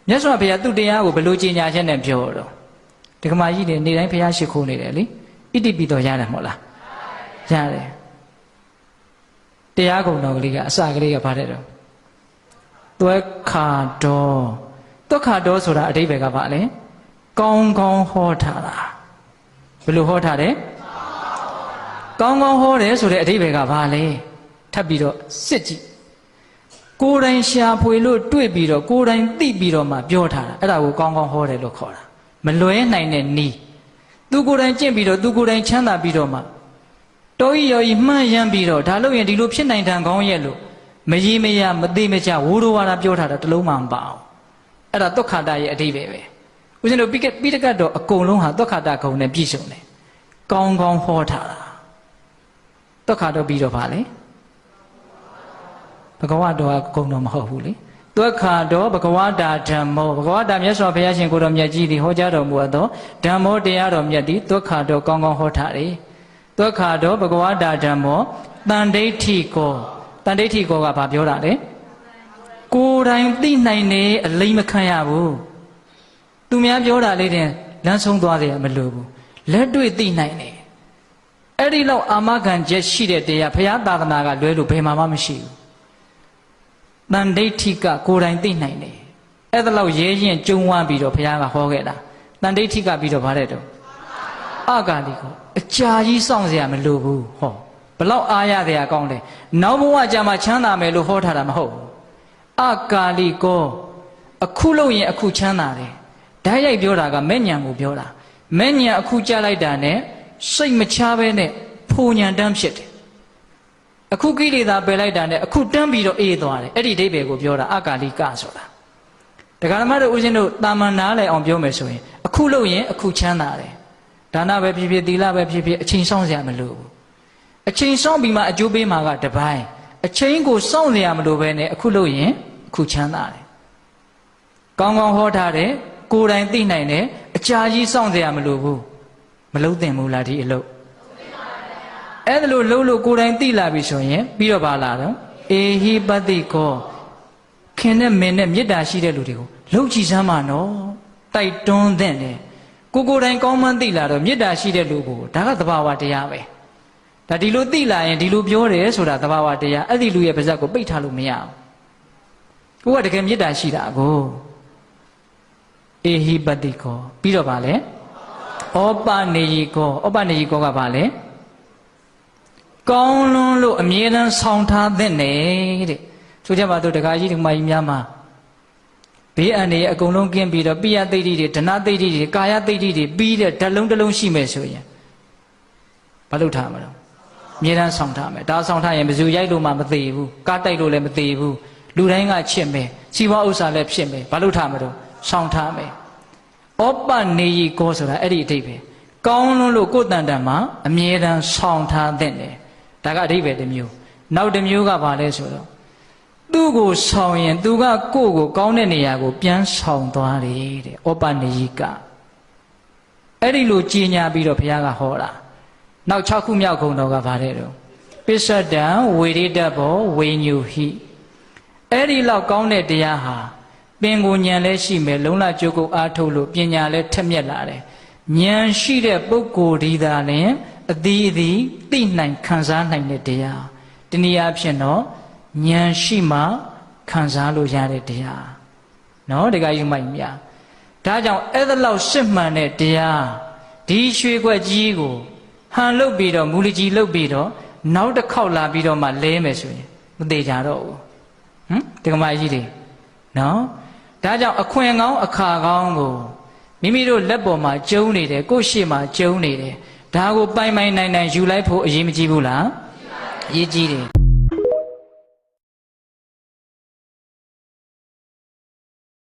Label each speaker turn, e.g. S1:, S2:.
S1: မြတ်စွာဘုရားသူတရားကိုဘယ်လိုကြီးညာချက်နဲ့ပြောတော့ဒီကမာကြီးတွေနေတိုင်းဘုရားရှိခိုးနေတယ်လေဣတိပိတော်ရတယ်မဟုတ်လားရတယ်တရားကုံတော်ကလေးကအစကလေးကဘာတဲ့တော့သွဲခါတော်သွက်ခါတော်ဆိုတာအဓိပ္ပာယ်ကဘာလဲကောင်းကောင်းဟောထားတာဘယ်လိုဟောထားတယ်ကောင်းကောင်းဟောတယ်ဆိုတဲ့အဓိပ္ပာယ်ကဘာလဲထပ်ပြီးတော့စစ်ကြည့်ကိုယ်တိုင်ရှာဖွေလို့တွေ့ပြီးတော့ကိုယ်တိုင်သိပြီးတော့မှပြောထားတာအဲ့ဒါကိုကောင်းကောင်းဟောတယ်လို့ခေါ်တာမလွဲနိုင်တဲ့နီးသူကိုယ်တိုင်ကျင့်ပြီးတော့သူကိုယ်တိုင်ချမ်းသာပြီးတော့မှတောဤရောဤမှန်ရမ်းပြီးတော့ဒါလို့ရင်ဒီလိုဖြစ်နိုင်တန်ကောင်းရဲ့လို့မကြီးမရမသေးမချဝိုးတော်ဝါဒပြောထားတာတလုံးမှမပါအောင်အဲ့ဒါသုခတရဲ့အဓိပ္ပာယ်ပဲဦးဇင်းတို့ပိဋကတ်တော်အကုန်လုံးဟာသုခတဂုံနဲ့ပြည့်စုံတယ်ကောင်းကောင်းဟောထားတာသုခတော်ပြီးတော့ဗာလေဘဂဝါတော်ကဂုံတော်မဟုတ်ဘူးလေသုခတော်ဘဂဝါတာဓမ္မောဘဂဝါတာမြတ်စွာဘုရားရှင်ကိုယ်တော်မြတ်ကြီးသည်ဟောကြားတော်မူသောဓမ္မောတရားတော်မြတ်သည်သုခတော်ကောင်းကောင်းဟောထားတယ်သုခတော်ဘဂဝါတာဓမ္မောတန်ဒိဋ္ဌိကောတန်ဒိဋ္ဌိကောကဘာပြောတာလဲကိုယ်တိုင်သိနိုင်နေအလိမ့်မခံရဘူးသူများပြောတာလေးတင်လမ်းဆုံးသွားတယ်မလို့ဘူးလက်တွေ့သိနိုင်တယ်အဲ့ဒီလောက်အာမခံချက်ရှိတဲ့တရားဘုရားသာသနာကလွဲလို့ဘယ်မှာမှမရှိဘူးတန်ဒိဋ္ဌိကကိုယ်တိုင်သိနိုင်တယ်အဲ့ဒါလောက်ရဲရင်ကျုံဝမ်းပြီးတော့ဘုရားကဟောခဲ့တာတန်ဒိဋ္ဌိကပြီးတော့ဗါတဲ့တော့အဂါလိကိုအကြာကြီးစောင့်เสียမလို့ဘူးဟောဘလောက်အားရတဲ့အကောင်းလဲနောက်ဘဝကြမှာချမ်းသာမယ်လို့ဟောထားတာမဟုတ်ဘူးအကာလိကောအခုလို့ရင်အခုချမ်းသာတယ်ဓာတ်ရိုက်ပြောတာကမဲ့ညံကိုပြောတာမဲ့ညံအခုကြားလိုက်တာနဲ့စိတ်မချပဲနဲ့ဖိုညံတန်းဖြစ်တယ်အခုကိလေသာပယ်လိုက်တာနဲ့အခုတန်းပြီးတော့အေးသွားတယ်အဲ့ဒီအဓိပ္ပာယ်ကိုပြောတာအကာလိကဆိုတာဒကာဓမ္မတို့ဦးဇင်းတို့တာမန်နားလည်အောင်ပြောမယ်ဆိုရင်အခုလို့ရင်အခုချမ်းသာတယ်ဒါနပဲဖြစ်ဖြစ်သီလပဲဖြစ်ဖြစ်အချိန်ဆောင်စရာမလိုဘူးအချိန်ဆောင်ပြီးမှအကျိုးပေးမှာကတပိုင်းအချိန်ကိုစောင့်နေရမလို့ပဲနဲ့အခုလို့ရင်အခုချမ်းသာတယ်ကောင်းကောင်းဟောထားတယ်ကိုယ်တိုင်သိနိုင်တယ်အကြာကြီးစောင့်နေရမလို့ဘူးမလုံးသင့်ဘူးလားဒီအလုပ်အဲ့ဒါလို့လှုပ်လို့ကိုယ်တိုင်သိလာပြီဆိုရင်ပြီးတော့ပါလာတော့အေဟိပတိကောခင်နဲ့မင်းနဲ့မေတ္တာရှိတဲ့လူတွေကိုလှုပ်ကြည့်စမ်းပါနော်တိုက်တွန်းတဲ့တယ်ကိုယ်တိုင်ကောင်းမှန်းသိလာတော့မေတ္တာရှိတဲ့လူကိုဒါကသဘာဝတရားပဲဒါဒီလိုသိလာရင်ဒီလိုပြောတယ်ဆိုတာသဘာဝတရားအဲ့ဒီလူရဲ့ပါဇက်ကိုပိတ်ထားလို့မရဘူးကိုကတကယ်မေတ္တာရှိတာကိုအေဟိပတိကောပြီးတော့ဗာလဲဩပနေယိကောဩပနေယိကောကဗာလဲကောင်းလွန်းလို့အမြဲတမ်းဆောင်ထားတဲ့တဲ့ဆိုကြပါတော့တခါကြီးဒီမကြီးများမှာဘေးအန္တရာယ်အကုန်လုံးကင်းပြီးတော့ပိယသိဋ္ဌိတွေဒနာသိဋ္ဌိတွေကာယသိဋ္ဌိတွေပြီးတဲ့ဓာတ်လုံးတစ်လုံးရှိမယ်ဆိုရင်ဘာလုပ်ထားမှာလဲမြေတန်းဆောင်ထားမယ်ဒါဆောင်ထားရင်ဘယ်သူရိုက်လို့မှမသေးဘူးကားတိုက်လို့လည်းမသေးဘူးလူတိုင်းကချစ်မယ်စီးပွားဥစ္စာလည်းဖြစ်မယ်ဘာလုပ်ထားမှာတော့ဆောင်ထားမယ်ဩပနေယိကောဆိုတာအဲ့ဒီအဓိပ္ပာယ်ကောင်းလွန်းလို့ကိုယ်တန်တန်မှာအမြဲတမ်းဆောင်ထားတဲ့တယ်ဒါကအဓိပ္ပာယ်တစ်မျိုးနောက်တစ်မျိုးကဘာလဲဆိုတော့သူ့ကိုဆောင်ရင်သူကကိုယ့်ကိုကောင်းတဲ့နေရာကိုပြန်ဆောင်သွားတယ်တဲ့ဩပနေယိကအဲ့ဒီလိုကြီးညာပြီးတော့ဘုရားကဟောတာနောက်6ခုမြောက်ဂုဏ်တော်ကဗါတဲ့တော့ပစ္စဒံဝေရိတဘောဝေညုဟိအဲ့ဒီလောက်ကောင်းတဲ့တရားဟာပင်ကိုဉာဏ်လည်းရှိမယ်လုံလကြုတ်ကုတ်အားထုတ်လို့ပညာလည်းထက်မြက်လာတယ်ဉာဏ်ရှိတဲ့ပုဂ္ဂိုလ်ဒီသာလင်အသီးသီးသိနိုင်ခံစားနိုင်တဲ့တရားတနည်းအားဖြင့်တော့ဉာဏ်ရှိမှခံစားလို့ရတဲ့တရားနော်တခါယူမိုက်များဒါကြောင့်အဲ့ဒါလောက်ရှစ်မှန်တဲ့တရားဒီရွှေခွက်ကြီးကိုဟန်လုတ်ပြီးတော့မူလကြီးလုတ်ပြီးတော့နောက်တစ်ခေါက်လာပြီးတော့မှလဲမယ်ဆိုရင်မသေးကြတော့ဘူးတက္ကမကြီးတွေနော်ဒါကြောင့်အခွင့်ကောင်းအခါကောင်းကိုမိမိတို့လက်ပေါ်မှာကျုံနေတယ်ကိုယ့်ရှေ့မှာကျုံနေတယ်ဒါကိုပိုင်ပိုင်နိုင်နိုင်ယူလိုက်ဖို့အရေးမကြီးဘူးလားအရေးကြီးတယ်